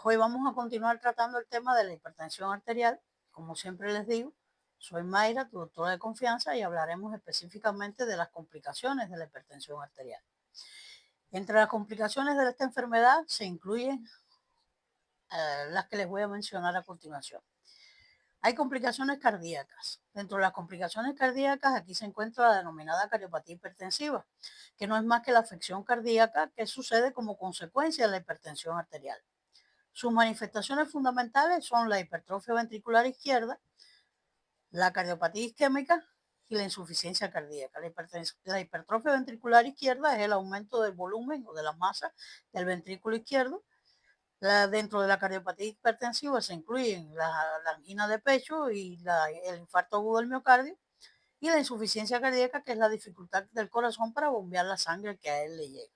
Hoy vamos a continuar tratando el tema de la hipertensión arterial. Como siempre les digo, soy Mayra, tu doctora de confianza, y hablaremos específicamente de las complicaciones de la hipertensión arterial. Entre las complicaciones de esta enfermedad se incluyen las que les voy a mencionar a continuación. Hay complicaciones cardíacas. Dentro de las complicaciones cardíacas, aquí se encuentra la denominada cardiopatía hipertensiva, que no es más que la afección cardíaca que sucede como consecuencia de la hipertensión arterial. Sus manifestaciones fundamentales son la hipertrofia ventricular izquierda, la cardiopatía isquémica y la insuficiencia cardíaca. La hipertrofia ventricular izquierda es el aumento del volumen o de la masa del ventrículo izquierdo. Dentro de la cardiopatía hipertensiva se incluyen la angina de pecho y el infarto agudo del miocardio, y la insuficiencia cardíaca, que es la dificultad del corazón para bombear la sangre que a él le llega.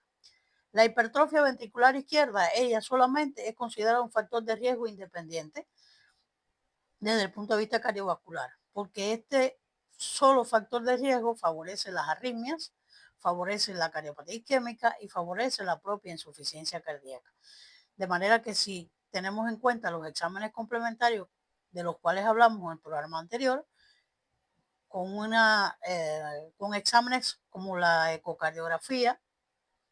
La hipertrofia ventricular izquierda, ella solamente es considerada un factor de riesgo independiente desde el punto de vista cardiovascular, porque este solo factor de riesgo favorece las arritmias, favorece la cardiopatía isquémica y favorece la propia insuficiencia cardíaca. De manera que si tenemos en cuenta los exámenes complementarios de los cuales hablamos en el programa anterior, con exámenes como la ecocardiografía,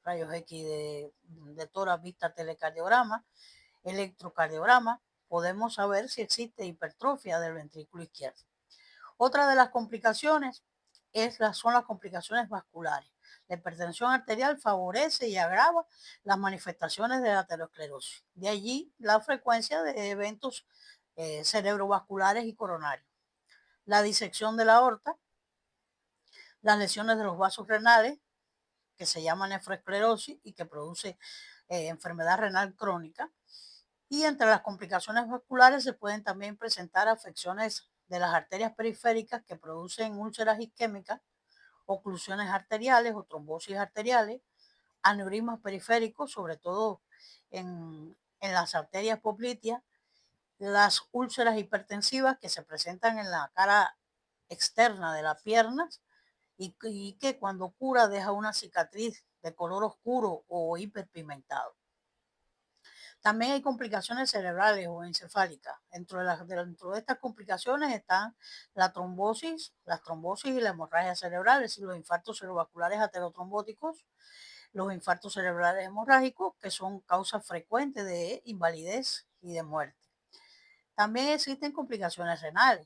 rayos X de tórax, vista, telecardiograma, electrocardiograma, podemos saber si existe hipertrofia del ventrículo izquierdo. Otra de las complicaciones son las complicaciones vasculares. La hipertensión arterial favorece y agrava las manifestaciones de la aterosclerosis. De allí la frecuencia de eventos cerebrovasculares y coronarios. La disección de la aorta, las lesiones de los vasos renales, que se llama nefroesclerosis y que produce enfermedad renal crónica. Y entre las complicaciones vasculares se pueden también presentar afecciones de las arterias periféricas que producen úlceras isquémicas, oclusiones arteriales o trombosis arteriales, aneurismas periféricos, sobre todo en las arterias popliteas, las úlceras hipertensivas que se presentan en la cara externa de las piernas y que cuando cura deja una cicatriz de color oscuro o hiperpigmentado. También hay complicaciones cerebrales o encefálicas. Dentro de estas complicaciones están las trombosis y la hemorragia cerebral, es decir, los infartos cerebrovasculares aterotrombóticos, los infartos cerebrales hemorrágicos, que son causas frecuentes de invalidez y de muerte. También existen complicaciones renales.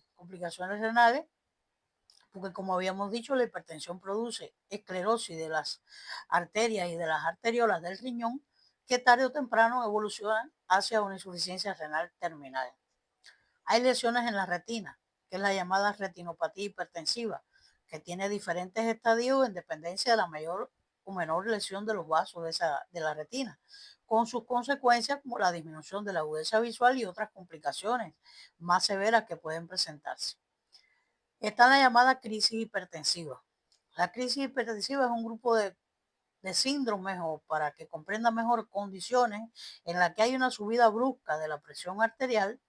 Porque como habíamos dicho, la hipertensión produce esclerosis de las arterias y de las arteriolas del riñón, que tarde o temprano evolucionan hacia una insuficiencia renal terminal. Hay lesiones en la retina, que es la llamada retinopatía hipertensiva, que tiene diferentes estadios en dependencia de la mayor o menor lesión de los vasos de la retina, con sus consecuencias como la disminución de la agudeza visual y otras complicaciones más severas que pueden presentarse. Está la llamada crisis hipertensiva. La crisis hipertensiva es un grupo de síndromes, o para que comprenda mejor, condiciones en las que hay una subida brusca de la presión arterial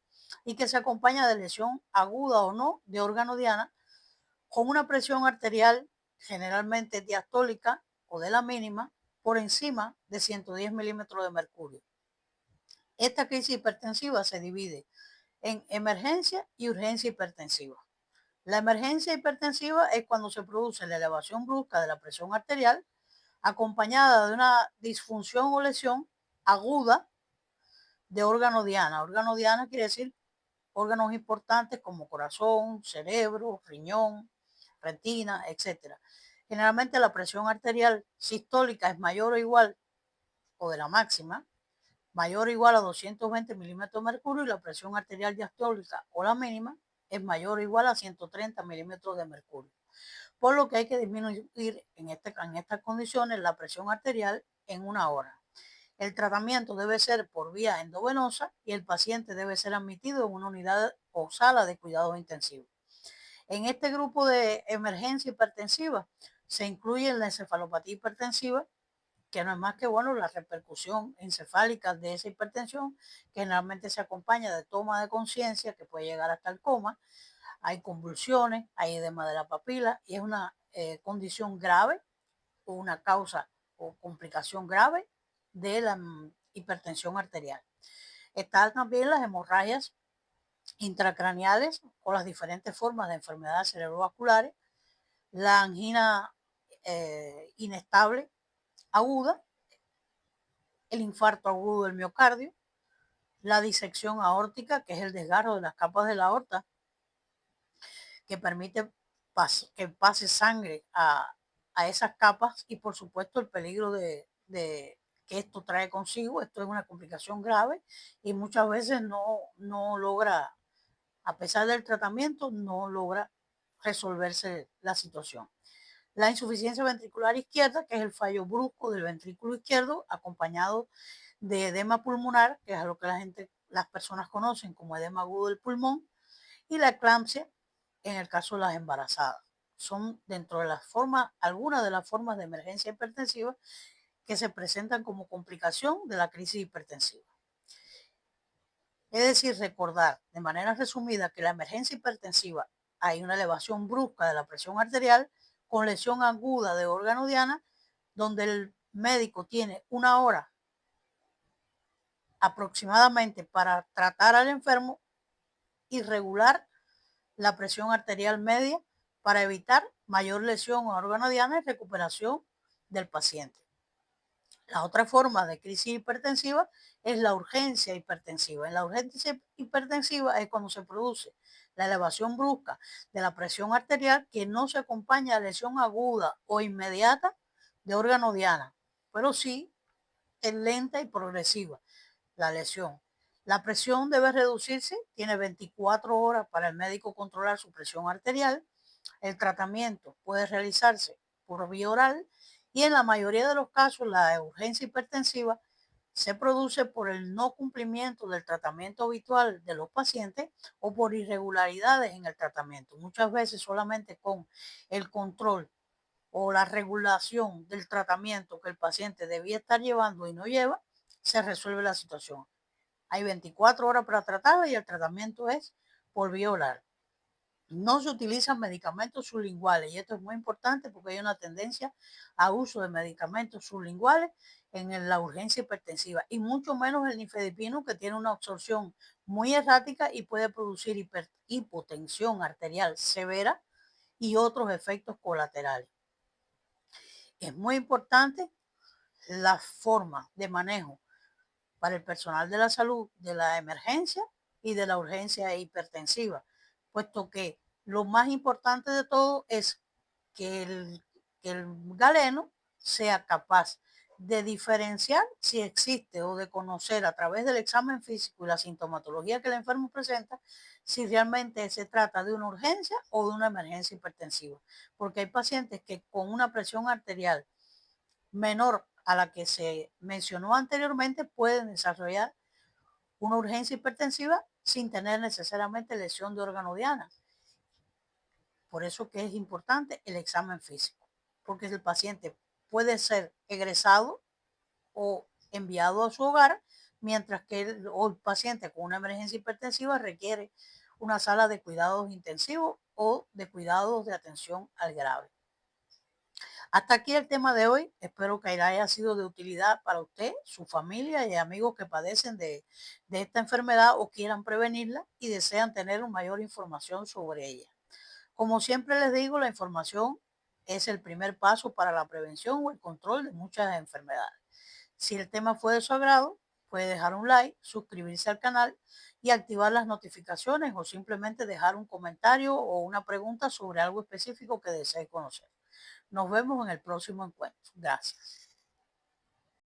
y que se acompaña de lesión aguda o no de órgano diana, con una presión arterial generalmente diastólica o de la mínima por encima de 110 milímetros de mercurio. Esta crisis hipertensiva se divide en emergencia y urgencia hipertensiva. La emergencia hipertensiva es cuando se produce la elevación brusca de la presión arterial acompañada de una disfunción o lesión aguda de órgano diana. Órgano diana quiere decir órganos importantes como corazón, cerebro, riñón, retina, etc. Generalmente la presión arterial sistólica es mayor o igual, o de la máxima, mayor o igual a 220 milímetros de mercurio, y la presión arterial diastólica o la mínima es mayor o igual a 130 milímetros de mercurio. Por lo que hay que disminuir en estas condiciones la presión arterial en una hora. El tratamiento debe ser por vía endovenosa y el paciente debe ser admitido en una unidad o sala de cuidados intensivos. En este grupo de emergencia hipertensiva se incluye la encefalopatía hipertensiva, que no es más que la repercusión encefálica de esa hipertensión, que generalmente se acompaña de toma de conciencia que puede llegar hasta el coma. Hay convulsiones, hay edema de la papila y es una condición grave o una causa o complicación grave de la hipertensión arterial. Están también las hemorragias intracraneales o las diferentes formas de enfermedades cerebrovasculares, la angina inestable aguda, el infarto agudo del miocardio, la disección aórtica, que es el desgarro de las capas de la aorta, que permite que pase sangre a esas capas, y por supuesto el peligro de que esto trae consigo. Esto es una complicación grave y muchas veces no logra, a pesar del tratamiento, no logra resolverse la situación. La insuficiencia ventricular izquierda, que es el fallo brusco del ventrículo izquierdo, acompañado de edema pulmonar, que es a lo que las personas conocen como edema agudo del pulmón, y la eclampsia en el caso de las embarazadas. Son dentro de las formas, algunas de las formas de emergencia hipertensiva que se presentan como complicación de la crisis hipertensiva. Es decir, recordar de manera resumida que la emergencia hipertensiva hay una elevación brusca de la presión arterial con lesión aguda de órgano diana, donde el médico tiene 1 hora aproximadamente para tratar al enfermo y regular la presión arterial media para evitar mayor lesión a órgano diana y recuperación del paciente. La otra forma de crisis hipertensiva es la urgencia hipertensiva. En la urgencia hipertensiva es cuando se produce la elevación brusca de la presión arterial que no se acompaña de lesión aguda o inmediata de órgano diana, pero sí es lenta y progresiva la lesión. La presión debe reducirse, tiene 24 horas para el médico controlar su presión arterial. El tratamiento puede realizarse por vía oral y en la mayoría de los casos la urgencia hipertensiva se produce por el no cumplimiento del tratamiento habitual de los pacientes o por irregularidades en el tratamiento. Muchas veces solamente con el control o la regulación del tratamiento que el paciente debía estar llevando y no lleva, se resuelve la situación. Hay 24 horas para tratarla y el tratamiento es por vía oral. No se utilizan medicamentos sublinguales y esto es muy importante porque hay una tendencia a uso de medicamentos sublinguales en la urgencia hipertensiva y mucho menos el nifedipino, que tiene una absorción muy errática y puede producir hipotensión arterial severa y otros efectos colaterales. Es muy importante la forma de manejo para el personal de la salud de la emergencia y de la urgencia hipertensiva, puesto que lo más importante de todo es que el galeno sea capaz de diferenciar si existe o de conocer a través del examen físico y la sintomatología que el enfermo presenta, si realmente se trata de una urgencia o de una emergencia hipertensiva. Porque hay pacientes que con una presión arterial menor a la que se mencionó anteriormente pueden desarrollar una urgencia hipertensiva sin tener necesariamente lesión de órgano diana. Por eso que es importante el examen físico, porque el paciente puede ser egresado o enviado a su hogar, mientras que el paciente con una emergencia hipertensiva requiere una sala de cuidados intensivos o de cuidados de atención al grave. Hasta aquí el tema de hoy. Espero que haya sido de utilidad para usted, su familia y amigos que padecen de esta enfermedad o quieran prevenirla y desean tener mayor información sobre ella. Como siempre les digo, la información es el primer paso para la prevención o el control de muchas enfermedades. Si el tema fue de su agrado, puede dejar un like, suscribirse al canal y activar las notificaciones, o simplemente dejar un comentario o una pregunta sobre algo específico que desee conocer. Nos vemos en el próximo encuentro. Gracias.